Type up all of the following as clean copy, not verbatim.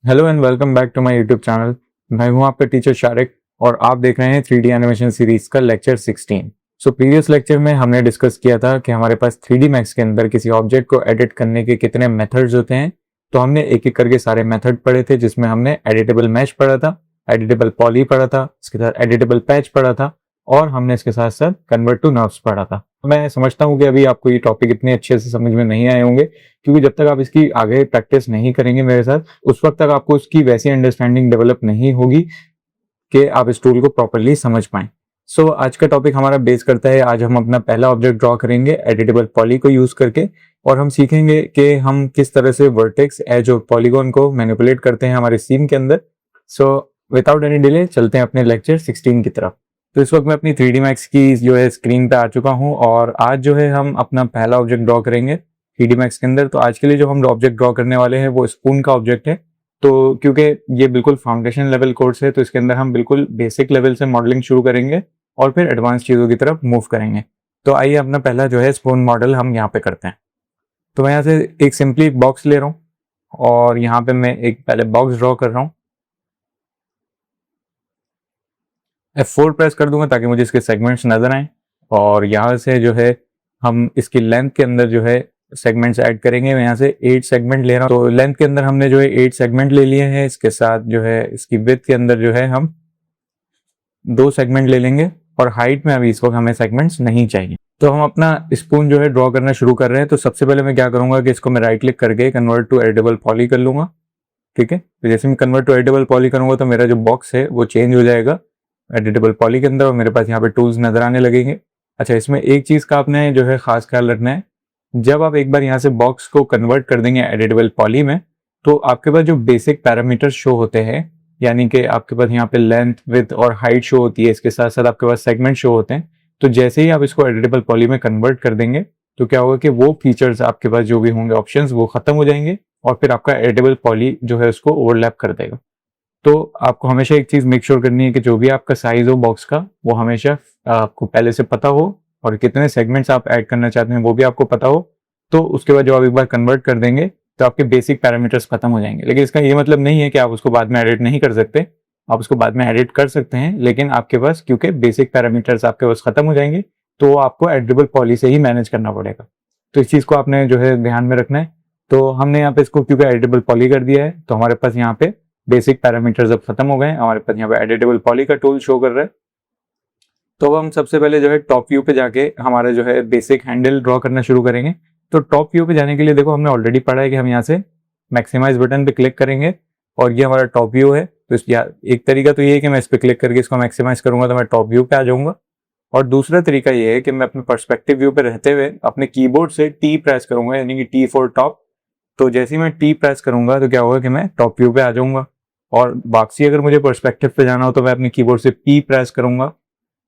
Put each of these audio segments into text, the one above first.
Hello and welcome back to my YouTube channel. मैं हूं आपका टीचर शारिक और आप देख रहे हैं 3D एनिमेशन सीरीज का लेक्चर 16। प्रीवियस लेक्चर में हमने डिस्कस किया था कि हमारे पास 3D मैक्स के अंदर किसी ऑब्जेक्ट को एडिट करने के कितने मेथड्स होते हैं। तो हमने एक एक करके सारे मेथड पढ़े थे, जिसमें हमने एडिटेबल मैश पढ़ा था, एडिटेबल पॉली पढ़ा था, इसके साथ एडिटेबल पैच पढ़ा था और हमने इसके साथ साथ कन्वर्ट टू नर्व्स पढ़ा था। मैं समझता हूँ कि अभी आपको ये टॉपिक इतने अच्छे से समझ में नहीं आए होंगे, क्योंकि जब तक आप इसकी आगे प्रैक्टिस नहीं करेंगे मेरे साथ, उस वक्त तक आपको उसकी वैसी अंडरस्टैंडिंग डेवलप नहीं होगी कि आप इस टूल को प्रॉपरली समझ पाएं। आज का टॉपिक हमारा बेस करता है, आज हम अपना पहला ऑब्जेक्ट ड्रॉ करेंगे एडिटेबल पॉली को यूज करके, और हम सीखेंगे कि हम किस तरह से वर्टेक्स, एज और पॉलीगॉन को मैनिपुलेट करते हैं हमारे सीन के अंदर। विदाउट एनी डिले चलते हैं अपने लेक्चर 16 की तरफ। तो इस वक्त मैं अपनी 3D मैक्स की जो है स्क्रीन पे आ चुका हूँ और आज जो है हम अपना पहला ऑब्जेक्ट ड्रॉ करेंगे 3D मैक्स के अंदर। तो आज के लिए जो हम ऑब्जेक्ट ड्रॉ करने वाले हैं वो स्पून का ऑब्जेक्ट है। तो क्योंकि ये बिल्कुल फाउंडेशन लेवल कोर्स है, तो इसके अंदर हम बिल्कुल बेसिक लेवल से मॉडलिंग शुरू करेंगे और फिर एडवांस चीज़ों की तरफ मूव करेंगे। तो आइए अपना पहला जो है स्पून मॉडल हम यहाँ पे करते हैं। तो मैं यहाँ से एक सिंपली बॉक्स ले रहा हूँ और यहाँ पे मैं एक पहले बॉक्स ड्रॉ कर रहा हूँ। F4 प्रेस कर दूंगा ताकि मुझे इसके सेगमेंट्स नजर आए, और यहाँ से जो है हम इसकी लेंथ के अंदर जो है सेगमेंट्स ऐड करेंगे। मैं यहाँ से 8 सेगमेंट ले रहा हूँ। तो लेंथ के अंदर हमने जो है 8 सेगमेंट ले लिए हैं। इसके साथ जो है इसकी विड्थ के अंदर जो है हम 2 सेगमेंट ले लेंगे, और हाइट में अभी इसको हमें सेगमेंट्स नहीं चाहिए। तो हम अपना स्पून जो है ड्रॉ करना शुरू कर रहे हैं। तो सबसे पहले मैं क्या करूंगा कि इसको मैं राइट क्लिक करके कन्वर्ट टू एडिटेबल पॉली कर लूंगा। ठीक है, तो जैसे मैं कन्वर्ट टू एडिटेबल पॉली करूंगा तो मेरा जो बॉक्स है वो चेंज हो जाएगा एडिटेबल पॉली के अंदर, और मेरे पास यहाँ पे टूल्स नजर आने लगेंगे। अच्छा, इसमें एक चीज का आपने जो है खास ख्याल रखना है, जब आप एक बार यहाँ से बॉक्स को कन्वर्ट कर देंगे एडिटेबल पॉली में, तो आपके पास जो बेसिक पैरामीटर्स शो होते हैं, यानी कि आपके पास यहाँ पे लेंथ, विड्थ और हाइट शो होती है, इसके साथ साथ आपके पास सेगमेंट शो होते हैं। तो जैसे ही आप इसको एडिटेबल पॉली में कन्वर्ट कर देंगे तो क्या होगा कि वो फीचर्स आपके पास जो भी होंगे ऑप्शंस वो खत्म हो जाएंगे, और फिर आपका एडिटेबल पॉली जो है उसको ओवरलैप कर देगा। तो आपको हमेशा एक चीज मेक श्योर करनी है कि जो भी आपका साइज हो बॉक्स का वो हमेशा आपको पहले से पता हो, और कितने सेगमेंट्स आप ऐड करना चाहते हैं वो भी आपको पता हो। तो उसके बाद जब आप एक बार कन्वर्ट कर देंगे तो आपके बेसिक पैरामीटर्स खत्म हो जाएंगे। लेकिन इसका ये मतलब नहीं है कि आप उसको बाद में एडिट नहीं कर सकते, आप उसको बाद में एडिट कर सकते हैं, लेकिन आपके पास क्योंकि बेसिक पैरामीटर्स आपके पास खत्म हो जाएंगे तो आपको एडिटेबल पॉली से ही मैनेज करना पड़ेगा। तो इस चीज को आपने जो है ध्यान में रखना है। तो हमने यहाँ पे इसको क्योंकि एडिटेबल पॉली कर दिया है तो हमारे पास यहाँ पे बेसिक पैरामीटर्स अब खत्म हो गए, हमारे पास यहाँ पे एडिटेबल पॉली का टूल शो कर रहा है। तो अब हम सबसे पहले जो है टॉप व्यू पे जाके हमारा जो है बेसिक हैंडल ड्रॉ करना शुरू करेंगे। तो टॉप व्यू पे जाने के लिए देखो हमने ऑलरेडी पढ़ा है कि हम यहाँ से मैक्सिमाइज बटन पे क्लिक करेंगे और ये हमारा टॉप व्यू है। तो एक तरीका तो ये है कि मैं इस पर क्लिक करके इसको मैक्सिमाइज करूंगा तो मैं टॉप व्यू पे आ जाऊंगा, और दूसरा तरीका ये है कि मैं अपने पर्सपेक्टिव व्यू पे रहते हुए अपने कीबोर्ड से टी प्रेस करूंगा, यानी कि टी फॉर टॉप। तो जैसे ही मैं टी प्रेस करूंगा तो क्या होगा कि मैं टॉप व्यू पे आ जाऊंगा, और वापसी अगर मुझे पर्सपेक्टिव पे जाना हो तो मैं अपने कीबोर्ड से पी प्रेस करूंगा।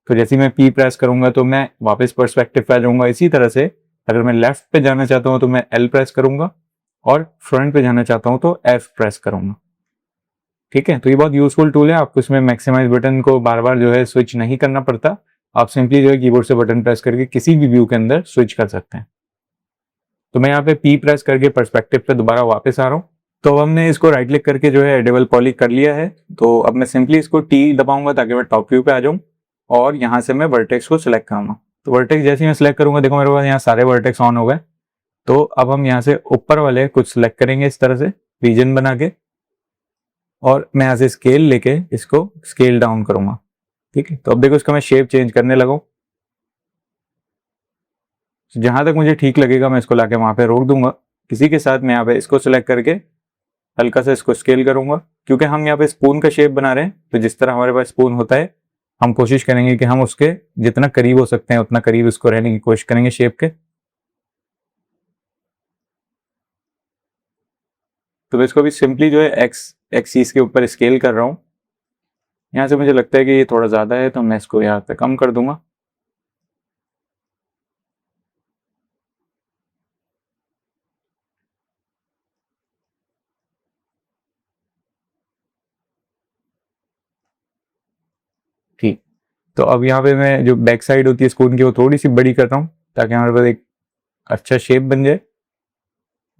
तो जैसे ही मैं पी प्रेस करूंगा तो मैं वापस पर्सपेक्टिव पे आ जाऊंगा। इसी तरह से अगर मैं लेफ्ट पे जाना चाहता हूं तो मैं एल प्रेस करूंगा, और फ्रंट पे जाना चाहता हूं तो एफ प्रेस करूंगा। ठीक है, तो ये बहुत यूजफुल टूल है। आपको इसमें मैक्सिमाइज बटन को बार बार जो है स्विच नहीं करना पड़ता, आप सिंपली जो है कीबोर्ड से बटन प्रेस करके किसी भी व्यू के अंदर स्विच कर सकते हैं। तो मैं यहाँ पे पी प्रेस करके पर्सपेक्टिव पे दोबारा वापस आ रहा हूँ। तो अब हमने इसको राइट क्लिक करके जो है एडिटेबल पॉली कर लिया है। तो अब मैं सिंपली इसको टी दबाऊंगा ताकि मैं टॉप व्यू पे आ जाऊं, और यहाँ से मैं वर्टेक्स को सिलेक्ट करूंगा। तो वर्टेक्स जैसे ही मैं सिलेक्ट करूंगा, देखो मेरे पास यहाँ सारे वर्टेक्स ऑन हो गए। तो अब हम यहाँ से ऊपर वाले कुछ सिलेक्ट करेंगे इस तरह से रीजन बना के, और मैं यहाँ से स्केल लेके इसको स्केल डाउन करूंगा। ठीक है, तो अब देखो इसका मैं शेप चेंज करने लगा। जहां तक मुझे ठीक लगेगा मैं इसको लाके वहां पे रोक दूंगा। किसी के साथ मैं यहाँ पे इसको सिलेक्ट करके हल्का सा इसको स्केल करूंगा, क्योंकि हम यहाँ पे स्पून का शेप बना रहे हैं। तो जिस तरह हमारे पास स्पून होता है हम कोशिश करेंगे कि हम उसके जितना करीब हो सकते हैं उतना करीब उसको रहने की कोशिश करेंगे शेप के। तो मैं इसको भी सिंपली जो है एक्स एक्सीस के ऊपर स्केल कर रहा हूँ। यहाँ से मुझे लगता है कि ये थोड़ा ज्यादा है तो मैं इसको यहाँ पे कम कर दूंगा। ठीक, तो अब यहाँ पे मैं जो बैक साइड होती है स्पून की वो थोड़ी सी बड़ी कर रहा हूँ ताकि हमारे पास एक अच्छा शेप बन जाए।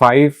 5